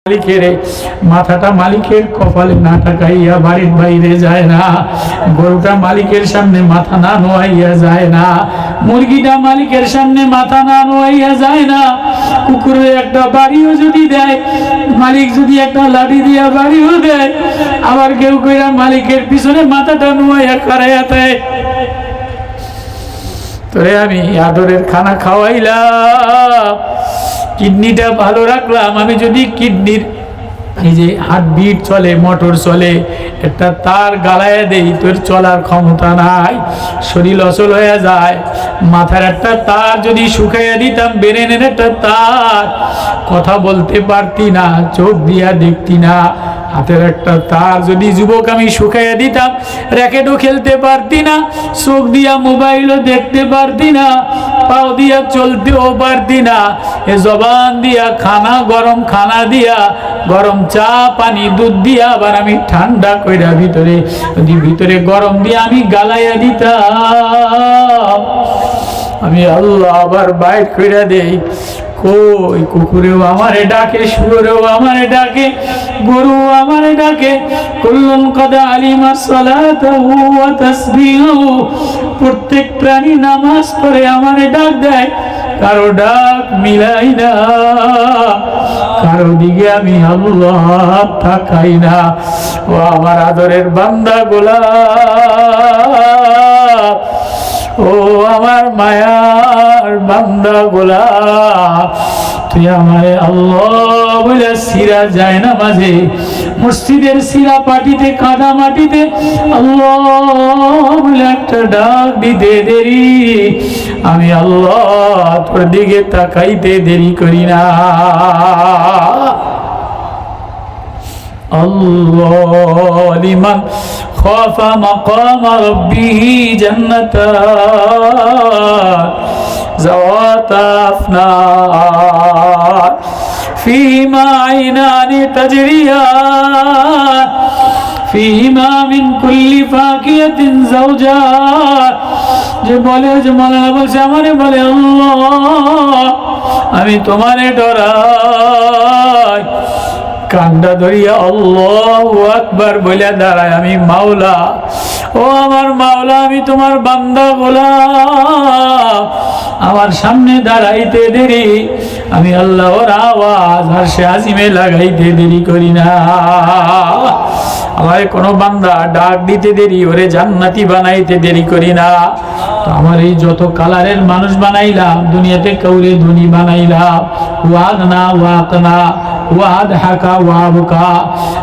মালিকের মাথাটা মালিকের কপালে না টাকাইয়া বাড়ির বাইরে যায় না, গরুটা মালিকের সামনে মাথা না নোয়াইয়া যায় না, মুরগিটা মালিকের সামনে মাথা না নোয়াইয়া যায় না, কুকুরের একটা বাড়িও যদি দেয়, মালিক যদি একটা লাঠি দিয়া বাড়িও দেয়, আবার কেউ কইরা মালিকের পিছনে মাথাটা নোয়াইয়া খাড়াইয়া দেয়। তোরে আমি আদরের খানা খাওয়াইলাম, কিডনিটা ভালো রাখলাম, আমি যদি কিডনির এই যে হার্টবিট চলে, মোটর চলে, একটা তার গালায় দেই, তোর চলার ক্ষমতা নাই, শরীর অচল হয়ে যায়। মাথার একটা তার যদি শুকাইয়া দিতাম, ব্রেনের একটা তার, কথা বলতে পারতি না, চোখ দিয়া দেখতি না। হাতের একটা তার যদি যুবক আমি শুকাইয়া দিতাম, র্যাকেটও খেলতে পারতি না, চোখ দিয়া মোবাইলও দেখতে পারতি না, পাও দিয়া চলতেও পারতি না, এ জবান দিয়া খানা, গরম খানা দিয়া, গরম চা পানি দুধ দিয়া আবার আমি ঠান্ডা কইরা ভিতরে, যদি ভিতরে গরম দিয়া আমি গালাইয়া দিতাম, আমি আল্লাহ আবার বাইর কইরা দেই। কই কুকুরেও আমারে ডাকে, শুয়োরেও আমারে ডাকে, গরু আমারে ডাকে, কুল্লুন কদ আলিমা সালাতাহু ওয়া তাসবিহু, প্রত্যেক প্রাণী নামাজ পড়ে আমারে ডাক দেয়, কারো ডাক মিলাই না, কারো দিকে আমি আল্লাহ তাকাই না। ও আমার আদরের বান্দা গোলাম, ও আমার মায়ার বান্দা গোলাম, তুই আমারে আল্লাহ বলে সিরা যায় না মাঝে, মসজিদের সিরা পাটিতে, কাদা মাটিতে আল্লাহ বলে একটা ডাক দিতে দেরি, আমি আল্লাহ তোর দিকে তাকাইতে দেরি করি না। আল্লাহ লিমান খাফা মাকাম রাব্বিহি জান্নাতান যাওয়াতা আফনান ফীমা আইনানি তাজরিয়ান ফীমা মিন কুল্লি ফাকিয়াতিন যাওজান। যে বলে, যে মাওলানা বলছে আমারে বলে আল্লাহ আমি তোমারে ডরাই, কান্দা ধরিয়া আল্লাহু আকবার বলে দাঁড়ায়, আমি মাওলা, ও আমার মাওলা, আমি তোমার বান্দা গোলাম, আমার সামনে দাঁড়াইতে দেরি, আমি আল্লাহর আওয়াজ আরশে আজিমে লাগাইতে দেরি করি না। আমার কোনো বান্দা ডাক দিতে দেরি, ওরে জান্নাতি বানাইতে দেরি করি না। তো আমার এই যত কালারের মানুষ বানাইলাম, দুনিয়াতে কাউরে ধনী বানাইলাম, ওয়াগনা ওয়াকনা ওয়াদ হাকা ওয়াবকা,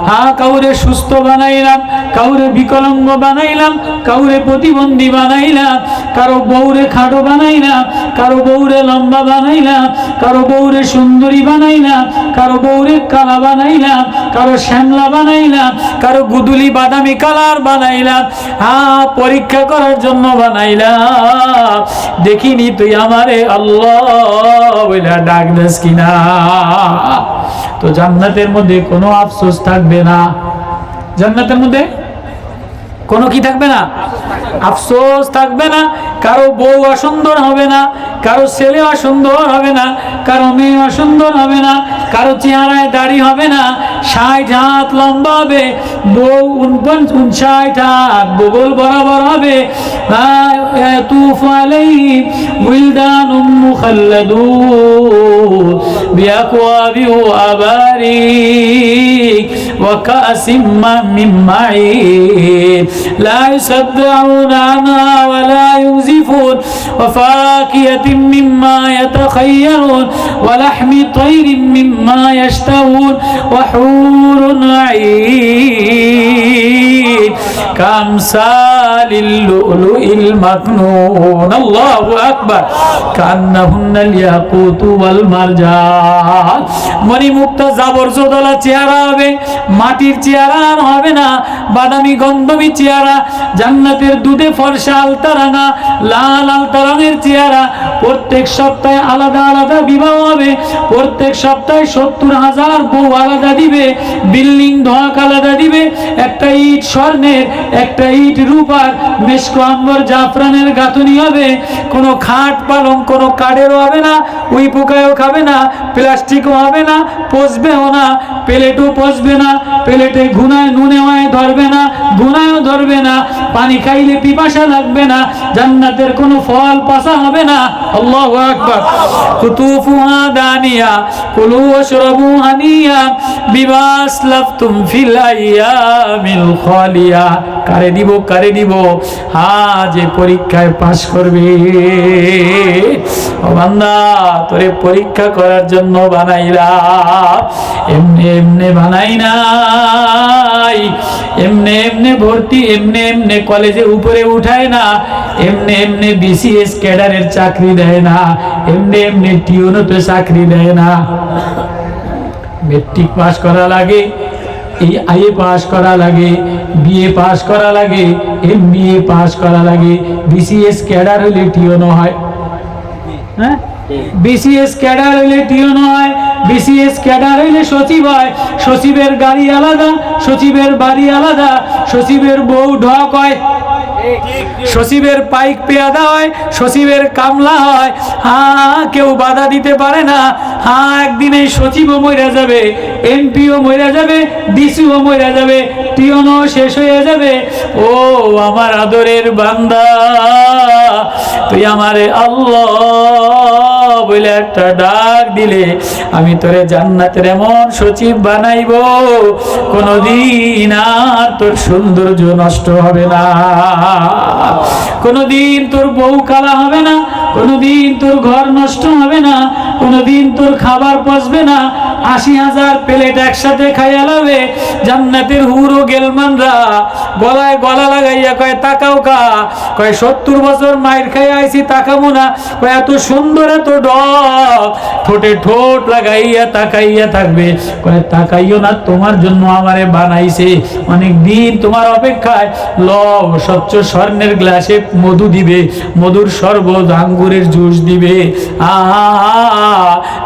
হ্যাঁ কাউরে সুস্থ বানাইলাম, কাউরে বিকলাঙ্গ বানাইলাম, কাউরে প্রতিবন্ধী বানাইলাম, কারো বউরে খাটো বানাইলাম, কারো বউরে লম্বা বানাইলাম, কারো বউরে সুন্দরী বানাইলাম, কারো বউরে কালা বানাইলাম, কারো শ্যামলা বানাইলাম, কারো গুদুলি বাদামি কালার বানাইলাম, হ্যাঁ পরীক্ষা করার জন্য বানাইলাম, দেখিনি তুই আমারে আল্লাহ বলে ডাক দিস কিনা। তো জান্নাতের মধ্যে কোনো আফসোস থাকবে না, জান্নাতের মধ্যে কোনো কি থাকবে না, আফসোস থাকবে না, কারো বউ অসুন্দর হবে না, কারো ছেলে অসুন্দর হবে না, কারো মেয়ে অসুন্দর হবে না, কারো চেহারায় দাড়ি হবে না, 60 হাত লম্বা হবে, বউ 59 হাত বগল বরাবর হবে, ইয়াতুফু আলাইহিম উইলদানুম মুখাল্লাদুন বিআকওয়াবি ওয়া আবারিক ওয়া কাসিম মিন মাঈন লা ইসাদদাউনা আনহা ওয়া লা ইউজিফুন ওয়া ফাকিহাতিন মিম্মা ইয়াতাখায়্যারুন ওয়া লাহমি তায়রিন মিম্মা ইয়াশতাহুন ওয়া হুরুন আইন কামসালিল লুলুইল মাকনুন। আল্লাহু আকবার। কান্নাহুন্নাল ইয়াকুতু ওয়াল মারজান। মণিমুক্তা জাবরজদলা চেহারা হবে, মাটির চেহারা আর হবে না, বাদামি গন্ধমি চেহারা, জান্নাতের দুধে ফর্সা আলতা রাঙা লাল আলতা রঙের চেহারা। প্রত্যেক সপ্তাহে আলাদা আলাদা বিবাহ হবে, প্রত্যেক সপ্তাহে 70,000 বউ আলাদা দিবে, বিল্ডিং ধোঁয়াক আলাদা দিবে। একটা ইট স্বর্ণের, একটা ইট রূপার, মেশকো আম্বর জাফরানের গাঁথনি হবে। কোনো খাট পালং কোনো কাঠেরও হবে না, উই পোকায়ও খাবে না, প্লাস্টিকও হবে না, পচবেও না, প্লেটও পচবে না, প্লেটে ঘুনায় নুনে হয় ধরবে না, ঘুনায়ও ধরবে না, পানি খাইলে পিপাসা লাগবে না, জান্নাতের কোনো ফল পাসা হবে না। আল্লাহু আকবার। কুতুফুহা দানিয়া কুলু ওয়াশরাবু হানিয়া বিমা আসলাফতুম ফিল আইয়ামিল খালিয়া। কারে দিব, কারে দিব? হ্যাঁ, যে পরীক্ষায় পাশ করবে। ও বান্দা, তোরে পরীক্ষা করার জন্য বানাইলাম, এমনি এমনি বানাই নাই। এমনি এমনি ভর্তি, এমনি এমনি কলেজে উপরে উঠায় না, এমনি এমনি বিসিএস ক্যাডারের চাকরি দেয় না, এমনি এমনি টিউনোতে চাকরি দেয় না। মেট্রিক পাস করা লাগে, এই আইএ পাস করা লাগে, বিএ পাস করা লাগে, এমবিএ পাস করা লাগে। বিসিএস ক্যাডার হলে টিউনো হয়, হ্যাঁ, বিসিএস ক্যাডার হইলে টিউনো হয়, বিসিএস ক্যাডার হইলে সচিব হয়। সচিবের গাড়ি আলাদা, সচিবের বাড়ি আলাদা, সচিবের বউ ঢক হয়, সচিবের পাইক পেয়াদা হয়, সচিবের কামলা হয়। হ্যাঁ, কেউ বাধা দিতে পারে না। হ্যাঁ, একদিন এই সচিবও মরে যাবে, এমপিও মরে যাবে, ডিসিও মরে যাবে, টিউনও শেষ হয়ে যাবে। ও আমার আদরের বান্দা, তুই আমারে আল্লাহ বলে একটা ডাক দিলে আমি তোরে জান্নাতের এমন সচিব বানাইব, কোনদিন আর তোর সৌন্দর্য নষ্ট হবে না, কোনদিন তোর বউ কালা হবে না, কোনদিন তোর ঘর নষ্ট হবে না, কোনদিন তোর খাবার পচবে না। 80,000 প্লেট একসাথে খাইয়া লাবে। জান্নাতের হুর ও গেলমানরা গলায় গলা লাগাইয়া কয় তাকাও কা, কয় 70 বছর মায়ের খাইয়া আইছি তাকাবো না, কয় এত সুন্দর এত ডক, ঠোঁটে ঠোঁট লাগাইয়া তাকাইয়া থাকবে, কয় তাকাইও না, তোমার জন্য আমারে বানাইছে, অনেক দিন তোমার অপেক্ষায়। লও, স্বচ্ছ স্বর্ণের গ্লাসে মধু দিবে, মধুর শরবত আঙ্গুরের জুস দিবে।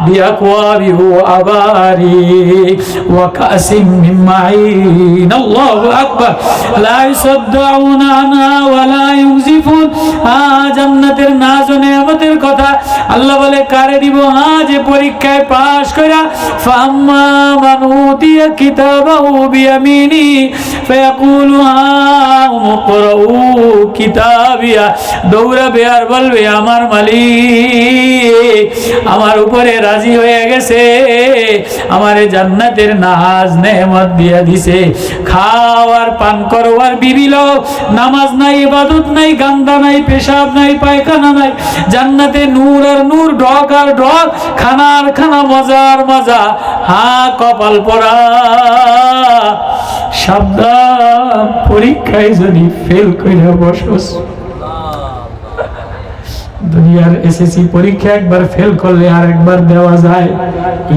বিআকওয়াবি ওয়া আবারিক ওয়া কাসিম মিন মাইন। আল্লাহু আকবার। লা ইউসাদ্দাউনা আনহা ওয়া লা ইউযিফুন। জান্নাতের নাজ ও নেয়ামতের কথা আল্লাহ বলে কারে দিব? যে পরীক্ষায় পাশ কইরা ফাম্মা মান উতিয়া কিতাবাহু বিয়ামিনি ফায়াকুলু মুকরাউ কিতাবিয়া। দৌড়াবে আর বলবে আমার মালিক আমার উপরে রাজি হয়ে গেছে, আমারে জান্নাতের নাজ নেয়ামত দিয়া দিছে। খাও আর পান করো আর বিবি লও, নামাজ নাই, ইবাদত নাই, গান্দা নাই, পেশাব নাই, পায়খানা নাই, জান্নাতে নূর আর নূর, ঢক আর ঢক, খানা আর খানা, মজা আর মজা। কপাল পড়া, সাবধান, পরীক্ষায় যদি ফেল করে বসস। দুনিয়ার এসএসসি পরীক্ষা একবার ফেল করলে আর একবার দেওয়া যায়,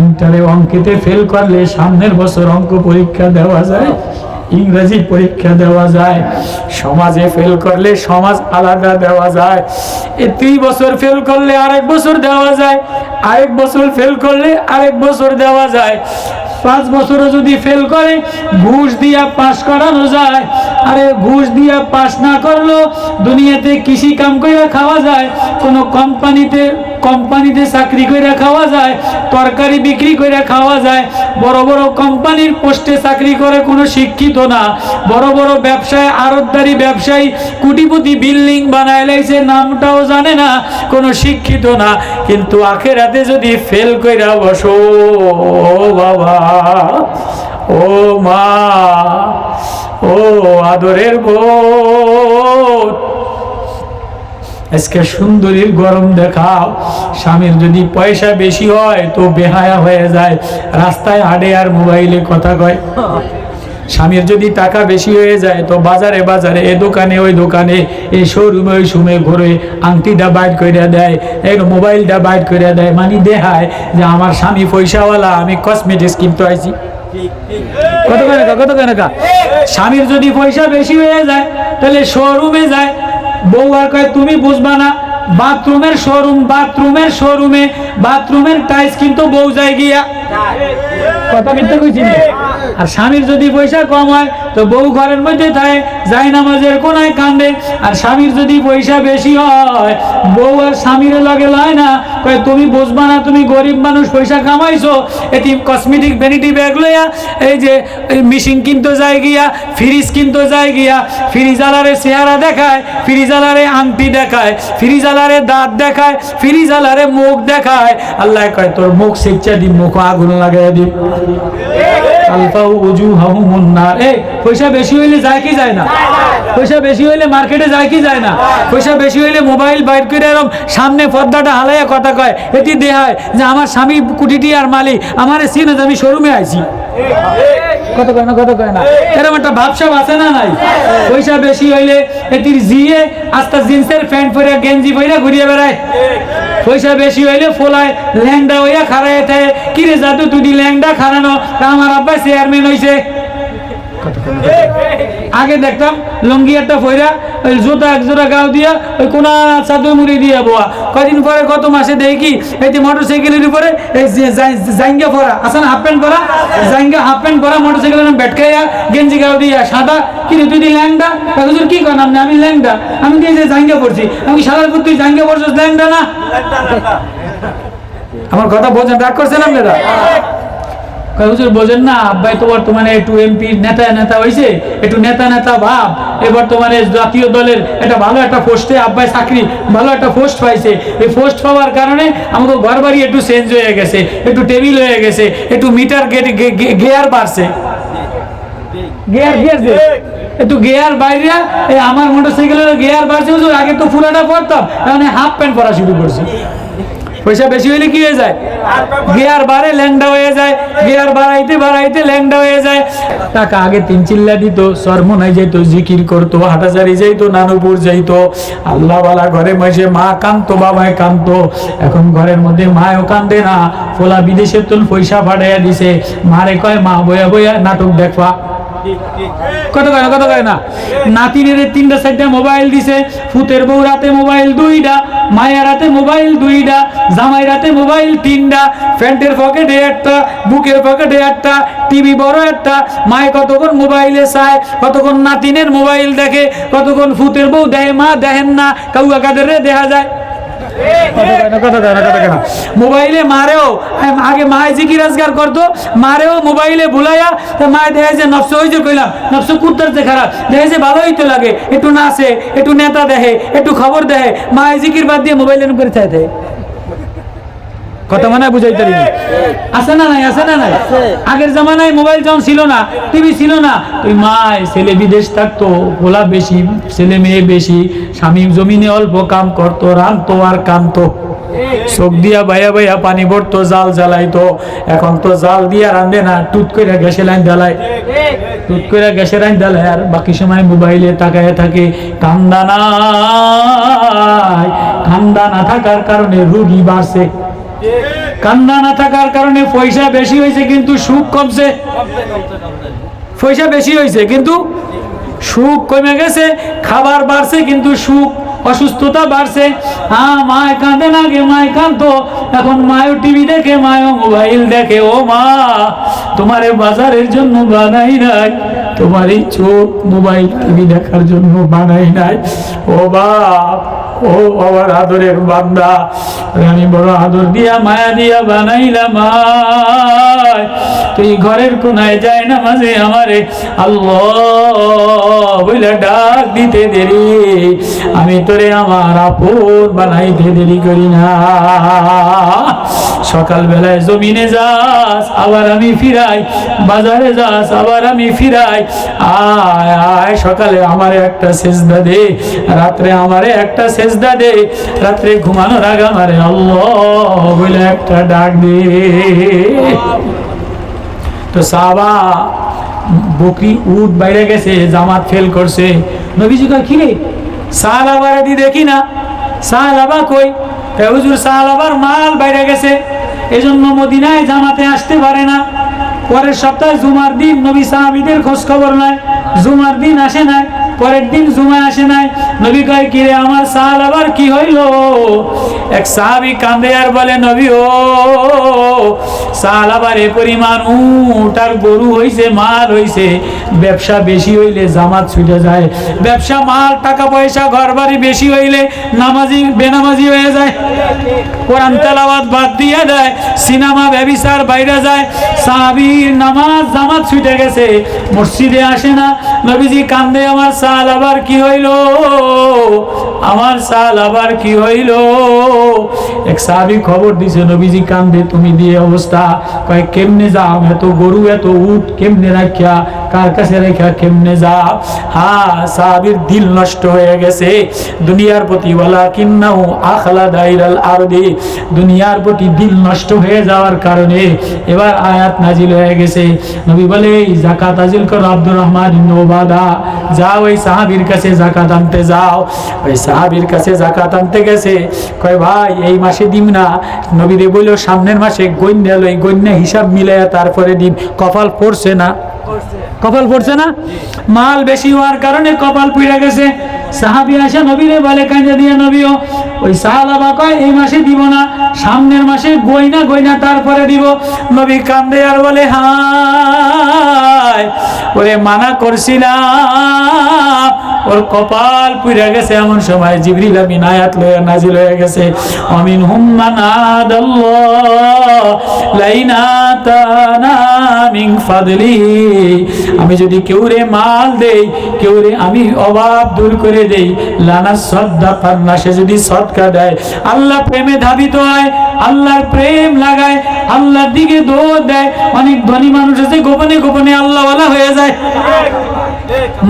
ইন্টারে অঙ্কেতে ফেল করলে সামনের বছর অঙ্ক পরীক্ষা দেওয়া যায়, ইংরেজি পরীক্ষা দেওয়া যায়, সমাজে ফেল করলে সমাজ আলাদা দেওয়া যায়, 3 বছর ফেল করলে আরেক বছর দেওয়া যায়, আরেক বছর ফেল করলে আরেক বছর দেওয়া যায়, 5 বছরও যদি ফেল করে ঘুষ দিয়া পাস করানো যায়। আরে ঘুষ দিয়া পাস না করলো দুনিয়াতে কৃষি কাম করে খাওয়া যায়, কোন কোম্পানিতে চাকরি করে খাওয়া যায়, তরকারি বিক্রি করে খাওয়া যায়। বড় বড় কোম্পানির পোস্টে চাকরি করে কোনো শিক্ষিত না, বড় বড় ব্যবসায় আড়তদারি ব্যবসায়ী কোটিপতি বিল্ডিং বানায় লাইছে, নামটাও জানে না, কোনো শিক্ষিত না। কিন্তু আখেরাতে যদি ফেল কইরা বসো বাবা, ও মা, ও আদরের বোন, আজকে সুন্দরীর গরম দেখাও। স্বামীর যদি পয়সা বেশি হয় তো বেহায়া হয়ে যায়, রাস্তায় হাঁটে আর মোবাইলে কথা কয়। স্বামীর যদি টাকা বেশি হয়ে যায় তো বাজারে বাজারে, এ দোকানে ওই দোকানে, এই শোরুমে ওই সুমে ঘুরে আংটিটা বাইট করে দেয়, এই মোবাইলটা বাইট করে দেয়, মানে দেখায় যে আমার স্বামী পয়সাওয়ালা, আমি কসমেটিক্স কিনতে আইছি। কত কয় না, কত কয় না? স্বামীর যদি পয়সা বেশি হয়ে যায় তাহলে শোরুমে যায়, বউ আর কয় তুমি বুঝবা না, বাথরুমের শোরুমে বাথরুমের টাইলস কিন্তু বউ যায় গিয়া, কথা মিথ্যা কইছি না? আর স্বামীর যদি পয়সা কম হয় তো বউ ঘরের মধ্যে থাকে, যায় নামাজের কোনায় কান্দে। আর স্বামীর যদি পয়সা বেশি হয় বউ আর স্বামীর লগে লয় না, কয় তুমি বুঝবা না, তুমি গরিব মানুষ, পয়সা কামাইছো, এটি কসমেটিক ভ্যানিটি ব্যাগ লইয়া এই যে মেশিন কিনতে যায় গিয়া, ফ্রিজ কিনতে যায় গিয়া, ফ্রিজ আলারে চেহারা দেখায়, ফ্রিজ আলারে আংটি দেখায়, ফ্রিজ আলারে দাঁত দেখায়, ফ্রিজ আলারে মুখ দেখায়। আল্লাহ কয় তোর মুখ শিক্ষা দিন, মুখ আগুন লাগাই দিন। পয়সা বেশি হইলে যায় কি যায় না? পয়সা বেশি হইলে মার্কেটে যায় কি যায় না? পয়সা বেশি হইলে মোবাইল বাইর করে এরকম সামনে পর্দাটা হালাইয়া কথা কয়, এটি দেখায় যে আমার স্বামী কোটিটি আর মালিক, আমার সিনে আমি শোরুমে আইছি। কত কয় না, কত কয় না? এরকম একটা ভাবসাব আছে না নাই? পয়সা বেশি হইলে এটির জিয়ে আস্তে জিন্সের প্যান্ট পরে গেঞ্জি পরে ঘুরিয়ে বেড়ায়। পয়সা বেশি হইলে ফোলায় ল্যাংডা হইয়া খাড়ায় থাকে, কিরে জাদু তুই ল্যাংডা খাড়ানো, আমার আব্বা চেয়ারম্যান হইছে। আগে দেখতাম লুঙ্গি একটা পয়রা, ওই জুতা এক জোড়া গাও দিয়া, ওই কোনা চাদর মুড়ি দিয়া বোয়া। কয়দিন পরে গত মাসে দেখি এই যে মোটরসাইকেলের উপরে এই জাইঙ্গা পরা আছে না, হাফ প্যান্ট পরা, জাইঙ্গা হাফ প্যান্ট পরা, মোটরসাইকেলের বেটকাইয়া গেঞ্জি গাও দিয়া সাদা, কিরে তুই ল্যাংডা? হুজুর কি কর নাম, আমি ল্যাংডা, আমি দিয়ে যে জাইঙ্গা পড়ছি, আমি সাদার পর তুই জাইঙ্গা পড়ছিস, ল্যাংডা না? আমার কথা বোঝেন, রাগ করছেন আপনারা? হুজুর বোঝেন না, আব্বাই তো বর্তমানে একটু এমপি নেতা হয়েছে, একটু নেতা ভাব, এ বর্তমানে জাতীয় দলের একটা ভালো একটা পোস্টে আব্বাই চাকরি, ভালো একটা পোস্ট পাইছে। এই পোস্ট পাওয়ার কারণে আমাকে ঘর বাড়ি একটু চেঞ্জ হয়ে গেছে, একটু টেবিল হয়ে গেছে, একটু মিটার গিয়ার বাড়ছে, গিয়ার একটু গিয়ার বাইরে, আমার মোটরসাইকেলের গিয়ার বাড়ছে। হুজুর আগে তো পুরাটা পড়তাম, এখন হাফ প্যান্ট পরা শুরু করছি। পয়সা বেশি হইলে কি হয়ে যায়? গিয়ার বাড়ে ল্যাংডা হয়ে যায়, গিয়ার বাড়াইতে ল্যাংডা হয়ে যায়। টাকা আগে 3 চিল্লা দিত, সরমনায় যাইতো, জিকির করতো, হাটাজারি যাইতো, নানুপুর যাইতো, আল্লাহওয়ালা ঘরে বসে মা কাঁদতো, বাবায় কাঁদতো। এখন ঘরের মধ্যে মায়ও কান্দে না, ফোলা বিদেশের তুল পয়সা পাঠাইয়া দিছে, মারে কয় মা বয়া বয়া নাটক দেখবা। কত কয় না? নাতিনের 3টা 4টা মোবাইল দিছে, ফুতের বউ রাতে মোবাইল 2টা, মায়ের রাতে মোবাইল 2টা, জামাই রাতে মোবাইল 3টা, প্যান্টের পকেটে একটা, বুকের পকেটে একটা, টিভি বড় একটা। মায়ে কতক্ষণ মোবাইলে চায়, কতক্ষণ নাতিনের মোবাইল দেখে, কতক্ষণ ফুতের বউ দেখে, মা দেখেন না, কাউয়া কাদের দেখা যায়। মোবাইলে মারেও আগে মায় জিকির আজগার করতো, মারেও মোবাইলে ভুলাইয়া মায় দেখে যে নফস হয়েছে, কইলাম নফস কুত্তার যে খারাপ, দেখে যে ভালো হইতে লাগে, একটু নাচে, একটু নেতা দেখে, একটু খবর দেখে, মায় জিকির বাদ দিয়ে মোবাইলের করে চাইতে। কথা মানে বুঝাইতে পারি? আছে না নাই? আছে না নাই? আগের জামানায় মোবাইল যখন ছিল না, টিভি ছিল না, ওই মায় ছেলে বিদেশ থাকতো, গোলা বেশি, ছেলে মেয়ে বেশি, স্বামী জমিনে অল্প কাম করতো, রাঁধতো আর কামতো, চোখ দিয়া বাইয়া পানি পড়তো, জাল জ্বালাইতো। এখন তো জাল দিয়া রাঁধে না, টুট করে গ্যাসে লাইন জ্বালায়, টুট করে গ্যাসে লাইন জ্বালায়, আর বাকি সময় মোবাইলে তাকায় থাকে। কান্দা না থাকার কারণে রোগী বাড়ছে, কান্দা না থাকার কারণে পয়সা বেশি হয়েছে কিন্তু সুখ কমছে। পয়সা বেশি হয়েছে কিন্তু সুখ কমে গেছে, খাবার বাড়ছে কিন্তু সুখ, অসুস্থতা বাড়ছে। মায় কাঁদে না, গে মায় কাঁদতো, এখন মায়ও টিভি দেখে, মায়ও মোবাইল দেখে। ও মা, তোমারে বাজারের জন্য বানাই নাই, তোমার এই চোখ মোবাইল টিভি দেখার জন্য বানাই নাই। ও বাপ, ও আমার আদরের বান্দা, আমি বড় আদর দিয়া মায়া দিয়া বানাইলাম। তুই ঘরের কোনায় যায় না মাঝে আমারে আল্লাহ বইলা ডাক দিতে দেরি, আমি তোরে আমার আপন বানাইতে দেরি করি না। সকাল বেলায় জমিনে যাস, আবার আমি ফিরাই, বাজারে যাস, আবার আমি ফিরাই। আয় আয় সকালে আমারে একটা সেজদা দে, রাত্রে আমারে একটা সেজদা দে, রাত্রে ঘুমানোর আগে আমারে আল্লাহ বলে একটা ডাক দে। তো সাহাবা বকরি উট বাইরে গেছে, জামাত ফেল করছে। নবীজি কয় কি রে, সাহাবারে দি দেখি না, সাহাবা কই? হুজুর সাহাবার মাল বাইরে গেছে, এজন্য মদিনায় জামাতে আসতে পারে না। পরের সপ্তাহে জুমার দিন নবী সাহাবীদের খোঁজ খবর নাই, জুমার দিন আসে নাই, পরের দিন জুমায় আসে নাই। নবী কয় কিরে আমার সাহাবার কি হইল? এক সাহাবী কাঁদে আর বলে নবী ও সাহাবার এ পরিমাণ উট আর গরু হইছে, মাল হইছে, ব্যবসা বেশি হইলে জামাত ছুটে যায়, ব্যবসা মাল টাকা পয়সা ঘর বাড়ি বেশি হইলে নামাজি বেনামাজি হয়ে যায়, কোরআন তেলাওয়াত বাদ দিয়ে দেয়, সিনেমা ব্যভিচার বাইরে যায়। সাহাবীর নামাজ জামাত ছুটে গেছে, মসজিদে আসে না। নবীজি কান্দে আমার সাল আবার কি হইল, আমার সাল আবার কি হইল? এক সাহাবী খবর দিছে নবীজি কান্দে, তুমি দিয়ে অবস্থা। কয় কেমনে যাও, এত গরু এত উট কেমনে রাখিয়া, কার কাছে রেখা কেমনে যাও? হ্যাঁ, সাহাবীর দিল নষ্ট হয়ে গেছে দুনিয়ার প্রতি, ওয়ালা কিন্নাহু আখলাদা ইলাল আরদি, দুনিয়ার প্রতি দিল নষ্ট হয়ে যাওয়ার কারণে এবার আয়াত নাজিল হয়ে গেছে। নবী বলে যাকাত নাজিল করো আব্দুর রহমান ইবনে উবাদা, যাও ওই সাহাবীর কাছে যাকাত আনতে যাও। ওই সাহাবীর কাছে যাকাত আনতে গেছে, কয় ভাই এই মাসে দিম না। নবী রে বলল সামনের মাসে গণ্যা লই, গণ্যা হিসাব মিলাইয়া তারপরে দিন। কপাল পড়ছে না, কপাল পড়ছে না, মাল বেশি হওয়ার কারণে কপাল পুড়ে গেছে। সাহাবী আসে নবীরে বলে কাঁদে দিয়ে নবীও, ওই সাহাবা কয় এই মাসে দিব না, সামনের মাসে গয়না গয়না তারপরে দিব। নবী কান্দে আর বলে হায় ওরে মানা করছিলাম, ওর কপাল পুড়ে গেছে। এমন সময় জিবরিল আমিন আয়াত লয়ে নাজিল হয়ে গেছে, আমিনহুম মান আদাল্লাহ লাইনা তানা মিন ফাদলি, আমি যদি কেউরে মাল দেই, কেউরে আমি অভাব দূর করে দেই, লানা সাদাকান না, সে যদি সদকা দেয়, আল্লাহ প্রেমে ধাবিত হয়, আল্লাহর প্রেম লাগায়, আল্লাহর দিকে দৌড় দেয়। অনেক ধনী মানুষ আছে গোপনে গোপনে আল্লাহওয়ালা হয়ে যায়,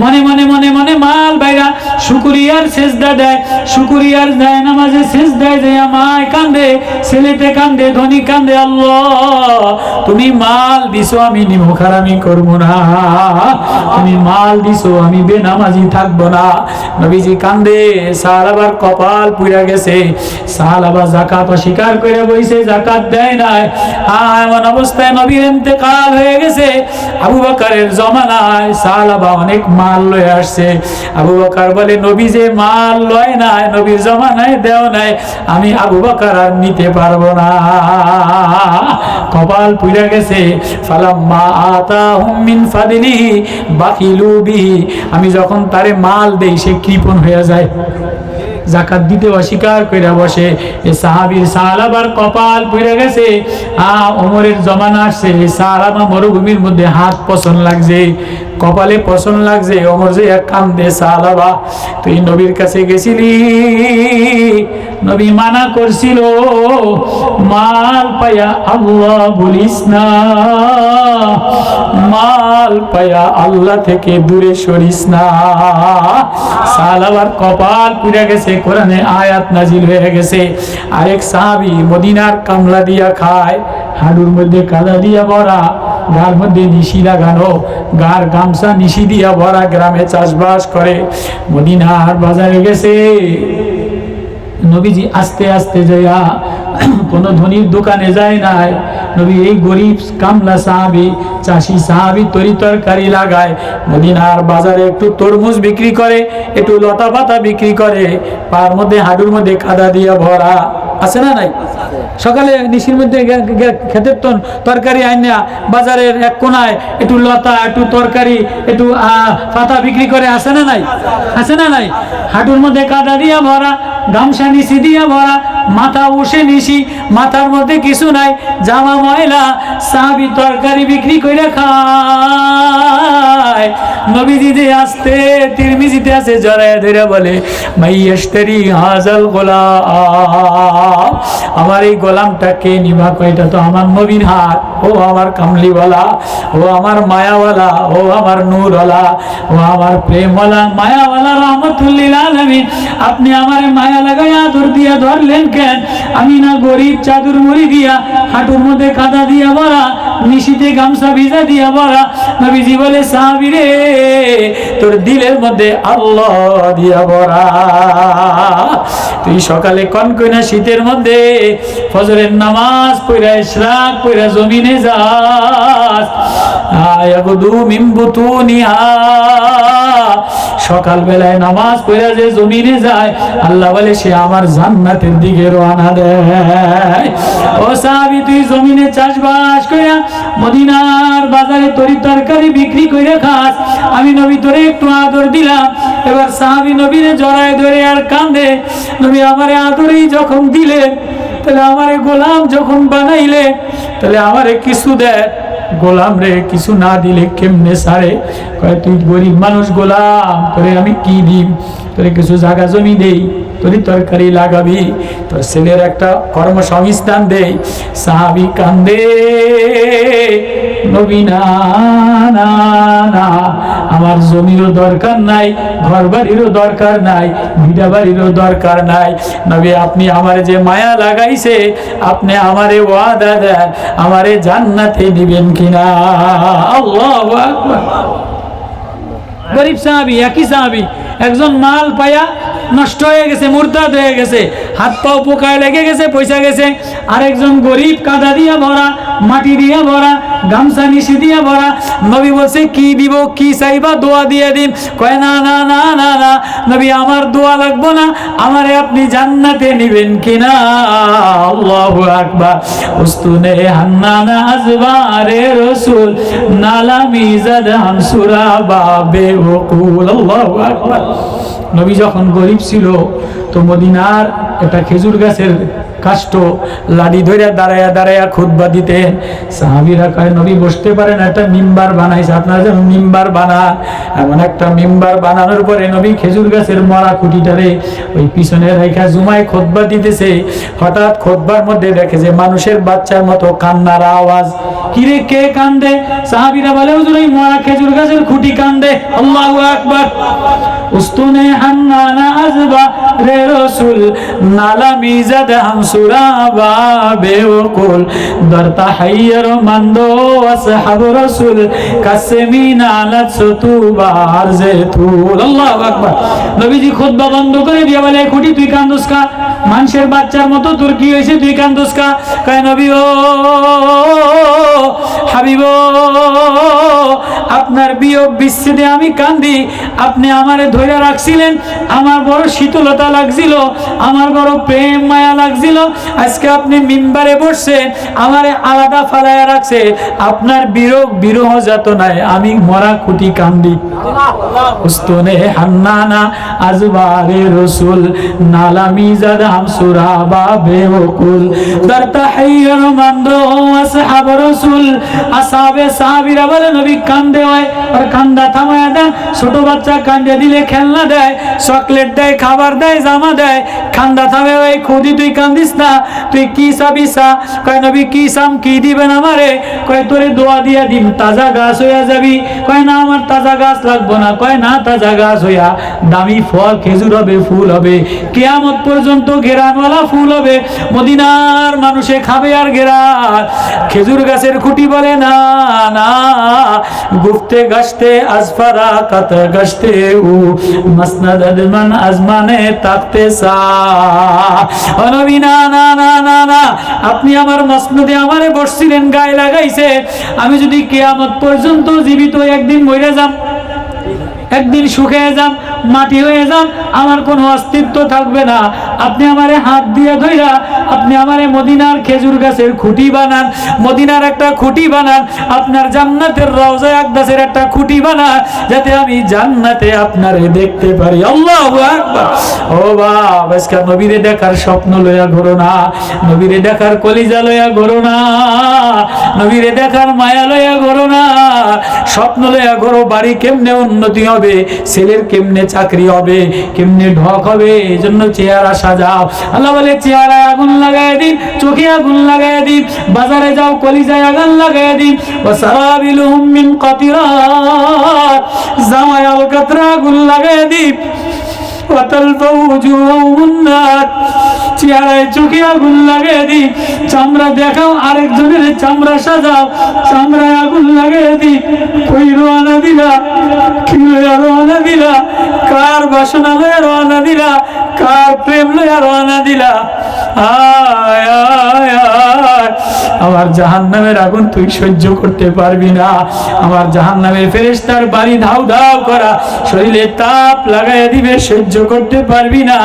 মনে মনে মনে মনে মাল বাইরা শুকরিয়ার সেজদা দেয়, শুকরিয়ার যায় নামাজে সেজদায় যায়, মায় কান্দে, ছেলেতে কান্দে, ধনী কান্দে, আল্লাহ তুমি মাল দিছো আমি নিমুখারামি করব না, তুমি মাল দিছো আমি বেনামাজি থাকবো না। নবীজি কান্দে, সাহাবার কপাল পুড়ে গেছে। সাহাবা যাকাত অস্বীকার করে বইছে, যাকাত দেয় নাই। এমন অবস্থায় নবীর ইন্তেকাল হয়ে গেছে। আবু বকরের জমানায় সাহাবা অনেক মাল লয়ে আসছে। আবু বকর বলে নবী যে মাল লয় নাই, নবীর জমানায় দেও নাই, আমি আবু বকর আর নিতে পারবো না, কপাল পুড়ে গেছে। ফালাম্মা আতাহুম মিন ফাদলিহি বাখিলু বিহি, আমি যখন তারে মাল দেই সে কৃপণ হয়ে যায়, যাকাত দিতে অস্বীকার করে বসে। এই সাহাবীর সাহাবার কপাল পুড়ে গেছে। ওমরের জমানা আসছে, সাহাবা মরুভূমির মধ্যে হাত পছন্দ লাগছে, কপালে পছন্দ লাগছে। ওমর যে এক কান্দে, সাহাবা তুই নবীর কাছে গেছিলি, নবী মানা করছিল মাল পায়া আল্লাহ বলিস না, মাল পায়া আল্লাহ থেকে দূরে সরিস না। সাহাবার কপাল পুড়ে গেছে, কোরআনে আয়াত নাজিল হয়ে গেছে। আরেক সাহাবী মদিনার কামলা দিয়া খায়, হাড়ুর মধ্যে কাদা দিয়া ভরা, গার মধ্যে নিশি লাগানো, গার গামছা নিশি দিয়া ভরা, গ্রামে চাষবাস করে। মদিনার বাজারে গেছে, নবীজি আস্তে আস্তে যাইয়া কোন ধনীর দোকানে যায় নাই। নবী এই গরিব কামলা সাহাবী, চাষি সাহাবী তরি তরকারি লাগায়, মদিনার বাজারে একটু তরমুজ বিক্রি করে, একটু লতা পাতা বিক্রি করে, পার মধ্যে হাডুর মধ্যে কাদা দিয়া ভরা, আছে না নাই? সকালে নিশির মধ্যে খেতের তরকারি আইনা বাজারের এক কোনায় একটু লতা, একটু তরকারি, একটু পাতা বিক্রি করে, আছে না নাই? আছে না নাই? হাঁটুর মধ্যে কাদা দিয়া ভরা, গামছা নিশি দিয়া ভরা, মাথা উঠে নিশি, মাথার মধ্যে কিছু নাই, জামা ময়লা, সাহাবী তরকারি বিক্রি করে খায়। নবীজি যে আসতে তিরমিজিতে আছে, জড়ায় ধরে বলে মাইয়াশতারি হাযাল গোলাম, আমার এই গোলামটাকে নিবা, এটা তো আমার নবীর হাত, ও আমার কামলিওয়ালা, ও আমার মায়াওয়ালা, ও আমার নূরওয়ালা, ও আমার প্রেমওয়ালা, মায়াওয়ালা, রাহমাতুল লিল আলামিন, আপনি আমার মায়া লাগায় আদর দিয়া ধরলেন কেন? আমি না গরিব চাদর মুড়ি দিয়া, হাঁটুর মধ্যে কাদা দিয়া ভরা, নিশিতে গামছা ভিজা দিয়া ভরা। নবীজি বলে সাহাবী রে তোর দিলের মধ্যে আল্লাহ দিয়া ভরা। তুই সকালে কনকনা শীতের মধ্যে ফজরের নামাজ পড়া ইশরাক পড়া জমিনে যাস, আয়াগুদু মিন বুতুনিহা, সকাল বেলায় নামাজ পড়া যে জমিনে যায় আল্লাহ বলে সে আমার জান্নাতের দিকে রওনা দেয়। ও সাহাবী তুই জমিনে চাষবাস কইরা মদিনার বাজারে তরি তরকারি বিক্রি কইরা খাস, আমি নবী তোরে একটু আদর দিলাম। এবার সাহাবী নবীরে জড়ায় ধরে আর কান্দে, নবী আমারে আদরেই যখন দিলেন তাহলে আমারে গোলাম যখন বানাইলে তাহলে আমারে কিছু দেয়। গোলাম রে কিছু না দিলে কেমনে সারে? কয় তুই গরিব মানুষ গোলাম, তোরে আমি কি দিম? তোরে কিছু জায়গা জমি দেই, তোরই তরকারি লাগাবি, তোর ছেলের একটা কর্মসংস্থান দেই। সাহাবী কান্দে, নবী না না না, আমার জমিরও দরকার নাই, ঘর বাড়িরও দরকার নাই, ভিটা বাড়িরও দরকার নাই। নবী আপনি আমার যে মায়া লাগাইছে, আপনি আমারে ওয়াদা দেন আমারে জান্নাতে দিবেন কিনা। আল্লাহু আকবার। গরিব সাহাবী, একই সাহাবী, একজন মাল পায়া নষ্ট হয়ে গেছে, মুরতাদ হয়ে গেছে, হাত পাও পোকায় লেগে গেছে, পয়সা গেছে। আরেকজন গরিব কাদা দিয়া ভরা, মাটি দিয়া ভরা, গামছা নিশি দিয়া ভরা। নবী বলছে কি দিব, কি চাইবা, দোয়া দিয়ে দিন। কয় না না না না না নবী আমার দোয়া লাগবো না, আমারে আপনি জান্নাতে নিবেন কিনা। আল্লাহু আকবার। উস্তুনে হান্নানা আজবারে রাসূল নালা মিজাদ হামসুরা বাবে ওকুল। আল্লাহু আকবার। নবী যখন গরিব ছিল তো মদিনার একটা খেজুর গাছের কাষ্ট লাডি ধরে দাঁড়ায়া দাঁড়ায়া খুতবা দিতেন। সাহাবীরা কয় নবী বসতে পারেন, একটা মিম্বার বানাইছে, আপনারা যেমন মিম্বার বানান এমন একটা মিম্বার বানানোর পরে নবী খেজুর গাছের মরা খুঁটিটারে ওই পিছনে রেখা জুমায় খুতবা দিতেছে। হঠাৎ খুতবার মধ্যে দেখে যে মানুষের বাচ্চার মতো কান্নার আওয়াজ। কিরে কে কান্দে? সাহাবীরা বলে হুজুর এই মরা খেজুর গাছের খুঁটি কান্দে। আল্লাহু আকবার। উস্তুনে হান্নানা আজবা রে রাসূল নালা মিজাদ হামসুরা বাবে ওকুল দরতা হাইয়ার মান্দো আসহাব রাসূল কাসমিন আলাত সুতুবার জেতুল। আল্লাহু আকবার। নবীজি খুতবা বন্ধ করে দিয়ে বলে খুঁটি তুই কান্দোস কা? মানুষের বাচ্চার মতো তোর কি হয়েছে, তুই কান্দোস কা? কয় নবী ও হাবিব আপনার বিয়োগ বিচ্ছেদে আমি কান্দি, আপনি আমারে ধরে রাখছিলেন, আমার বড় শীতলতা লাগছিল, আমার বড় প্রেম মায়া লাগছিল। আজকে আপনি মিম্বারে বসছেন, আমারে আলাদা ফালায়া রাখছে, আপনার বিরহ যাতনায় আমি মরা খুঁটি কান্দি। উস্তুনে হান্নানা আজবারে রাসূল নালা মিজাদ হামসুরা বাবে ওকুল দরতা হাইয়ার মান্দো আসহাব রাসূল। আসহাবে সাহাবীরা বলে নবী কান্দে হয় আর কান্দা থামায়া দেয়। ছোট বাচ্চা কান্দে দিলে খেলনা দেয়, চকলেট দেয়, খাবার দেয়, জামা দেয়, কান্দা থামে। ওই খুদি তুই কান্দিস না, তুই কি চাবিসা? কয় নবী কি চাম, কি দিবেন আমারে? কয় তোরে দোয়া দিয়া দিম, তাজা গাছ হইয়া যাবি। কয় না আমার তাজা গাছ লাগবো না। কয় না তাজা গাছ হইয়া দামি ফল খেজুর হবে, ফুল হবে, কিয়ামত পর্যন্ত ঘেরানওয়ালা ফুল হবে, মদিনার মানুষে খাবে আর ঘেরান। খেজুর গাছের খুঁটি বলে না না গুফতে গাছতে আজফারা কাত গাছতে উ মাসনাদ আদমান আজমানে তাকতে সা। ও নবী না না না না না আপনি আমার মসনদে আমারে বসছিলেন, গায়ে লাগাইছে। আমি যদি কিয়ামত পর্যন্ত জীবিত একদিন মরে যাম, একদিন শুকিয়ে যান, মাটি হয়ে যান, আমার কোনো অস্তিত্ব থাকবে না। আপনি আমারে হাত দিয়ে ধইরা আপনি আমারে মদিনার খেজুর গাছের খুঁটি বানান, মদিনার একটা খুঁটি বানান, আপনার জান্নাতের রওজায়ে আকদাসের একটা খুঁটি বানান, যাতে আমি জান্নাতে আপনারে দেখতে পারি। আল্লাহু আকবার। ও বাপ, আজকে নবীরে দেখার স্বপ্ন লইয়া ঘোরো না, নবীরে দেখার কলিজা লইয়া ঘোরো না, নবীরে দেখার মায়া লইয়া ঘোরো না, স্বপ্ন লইয়া ঘোরো বাড়ি কেমনে উন্নতি হবে, ছেলের কেমনে চাকরি হবে, কেমনে ঢক হবে, এই জন্য চেহারা সাজাও। আল্লাহ বলে চেহারায় আগুন লাগাই দিন, চোখে আগুন লাগাই দিন, বাজারে যাও কলিজায় আগুন লাগাই দিন। ওয়াসারাবিলুহুম মিন কাতিরাত, জামায় আলকাতরা আগুন লাগাই দিন। ওয়াতালফাউ উজুহুহুম নার, চেহারায় চোখে আগুন লাগিয়ে দিই, চামড়া দেখাও আরেকজনের চামড়া সাজাও, চামড়ায় আগুন লাগিয়ে দিই। কই রওনা দিলা, কি লইয়া রওনা দিলা, কার বাসনা লইয়া রওনা দিলা, কার প্রেম লইয়া রওনা দিলা? আয় আয় আয়, আমার জাহান্নামের আগুন তুই সহ্য করতে পারবি না। আমার জাহান্নামের ফেরেশতার বাড়ি ধাউ ধাউ করা, শরীরে তাপ লাগাইয়া দিবে, সহ্য করতে পারবি না।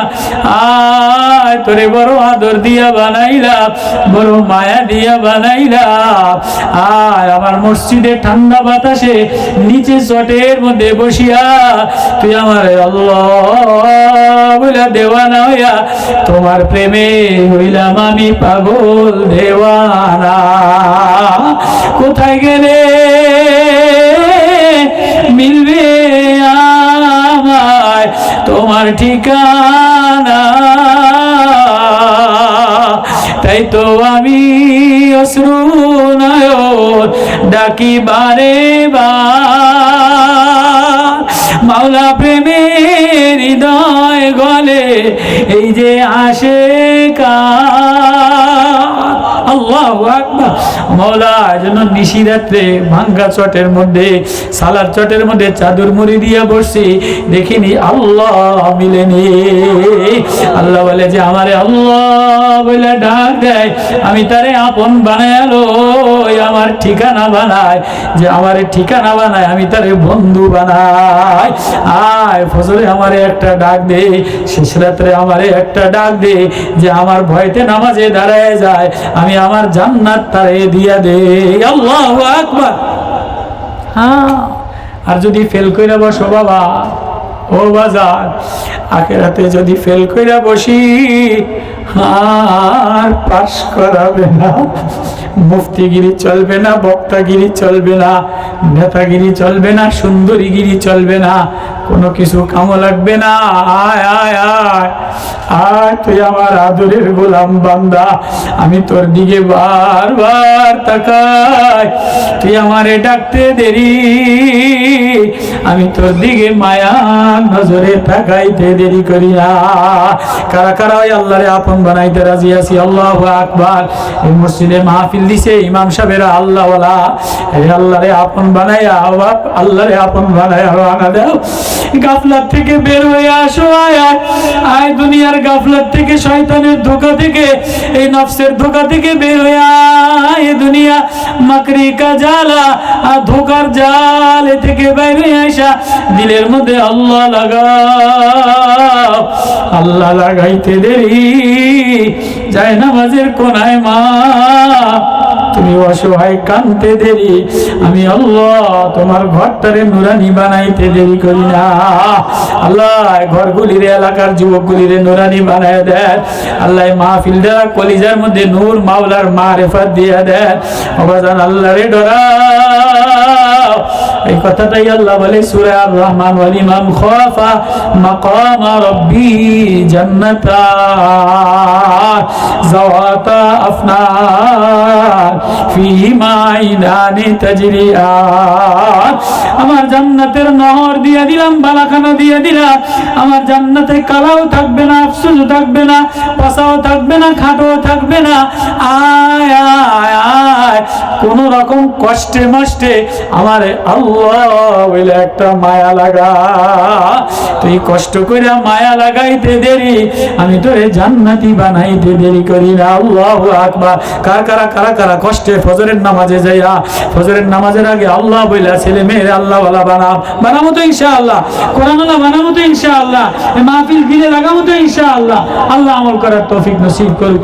আয় তোরে বড় আদর দিয়া বানাইলাম, বড় মায়া দিয়া বানাইলাম। আয় আমার মসজিদে ঠান্ডা বাতাসে নিচে চটের মধ্যে বসিয়া তুই আমার আল্লাহ বইলা দেওয়ানা হইয়া তোমার প্রেমে হইলাম আমি পাগল দেওয়ানা। কোথায় গেলে মিলবে আমায় তোমার ঠিকানা? তাই তো আমি অশ্রু নয়ন ডাকি বারে বার, মাওলা প্রেমের হৃদয় গলে এই যে আশিকার। আল্লাহু আকবার। মাওলা যেন নিশিরাত্রে ভাঙ্গা চটের মধ্যে, সালার চটের মধ্যে চাদর মুড়ি দিয়া বসছি, দেখিনি আল্লাহ মিলেনি। আল্লাহ বলে যে আমারে আল্লাহ বলে ডাক দেয়, আমি তারে আপন বানায়ালো, আমার ঠিকানা বানায়, যে আমারে ঠিকানা বানায়, আমি তারে বন্ধু বানাই। আয় ফজরে আমারে একটা ডাক দে, শেষ রাত্রে আমারে একটা ডাক দে, যে আমার ভয়তে নামাজে দাঁড়ায় যায়, আমি আমার জান্নাত তারে দিয়া দে। আল্লাহু আকবার। হ্যাঁ, আর যদি ফেল কইরা বসো বাবা, ও বাজার, আখেরাতে যদি ফেল কইরা বসি আর পাস করাবে না। মুফতিগিরি চলবে না, বক্তাগিরি চলবে না, নেতাগিরি চলবে না, সুন্দরীগিরি চলবে না, কোনো কিছু কামো লাগবে না। আয় আয় আয় আয়, তুই আমার আদরের গোলাম বান্দা, আমি তোর দিকে বারবার তাকাই, তুই আমারে ডাকতে দেরি, আমি তোর দিকে মায়া নজরে তাকাইতে দেরি করি না। কারা কারা ওই আল্লাহরে আপন বানাইতে রাজি আছি? আল্লাহু আকবার। এই মসজিদে মাহফিল দিছে ইমাম সাহেবেরা আল্লাহওয়ালা, এই আল্লাহরে আপন বানাইয়া, আল্লাহরে আপন বানাইয়া রওনা দাও। গাফলাত থেকে বের হয়ে আসো, আয় আয়, দুনিয়ার গাফলাত থেকে, শয়তানের ধোঁকা থেকে, এই নফসের ধোঁকা থেকে বের হয়ে আয়। দুনিয়া মাকরি কা জালা, আর ধোঁকার জাল থেকে বের হয়ে আসা, দিলের মধ্যে আল্লাহ লাগাও। আল্লাহ লাগাইতে দেরি, যায় নামাজের কোনায় মা তুমি অসহায় কানতে দেরি, আমি আল্লাহ তোমার ঘরটারে নুরানি বানাইতে দেরি করি না। আল্লাহ ঘরগুলিরে, এলাকার যুবকগুলিরে নুরানি বানায় দেন। আল্লাহ মাহফিল দেওয়া কলিজার মধ্যে নূর মাওলার মারেফাত দিয়ে দেন। অবাজান আল্লাহরে ডরাও। এই কথাটাই আল্লাহ বলে সূরা আর রহমান, ওয়ালিমান খাফা মাকাম রাব্বি জান্নাতান যাওয়াতা আফনান ফিহিমা আইনানি তাজরিয়ান। আমার জান্নাতের নহর দিয়ে দিলাম, বালাখানা দিয়ে দিলাম। আমার জান্নাতে কালাও থাকবে না, আফসোসও থাকবে না, পাশাও থাকবে না, খাটও থাকবে না। আয় আয় আয়, কোন রকম কষ্টে মষ্টে আমার আল্লাহ বলে একটা মায়া লাগা। তুই কষ্ট করে মায়া লাগাইতে দেরি, আমি তোরে জান্নাতি বানাইতে দেরি করি না। আল্লাহু আকবার। কারা কারা কারা কারা কষ্টে ফজরের নামাজে যাইয়া, ফজরের নামাজের আগে আল্লাহ বইলা ছেলে মেয়ের আল্লাহ ওয়ালা বানাবো তো ইনশাআল্লাহ, কোরআন ওয়ালা বানাবো তো ইনশাআল্লাহ, মাহফিল দিলে লাগাবো তো ইনশাআল্লাহ। আল্লাহ আমল করার তৌফিক নসিব করুক।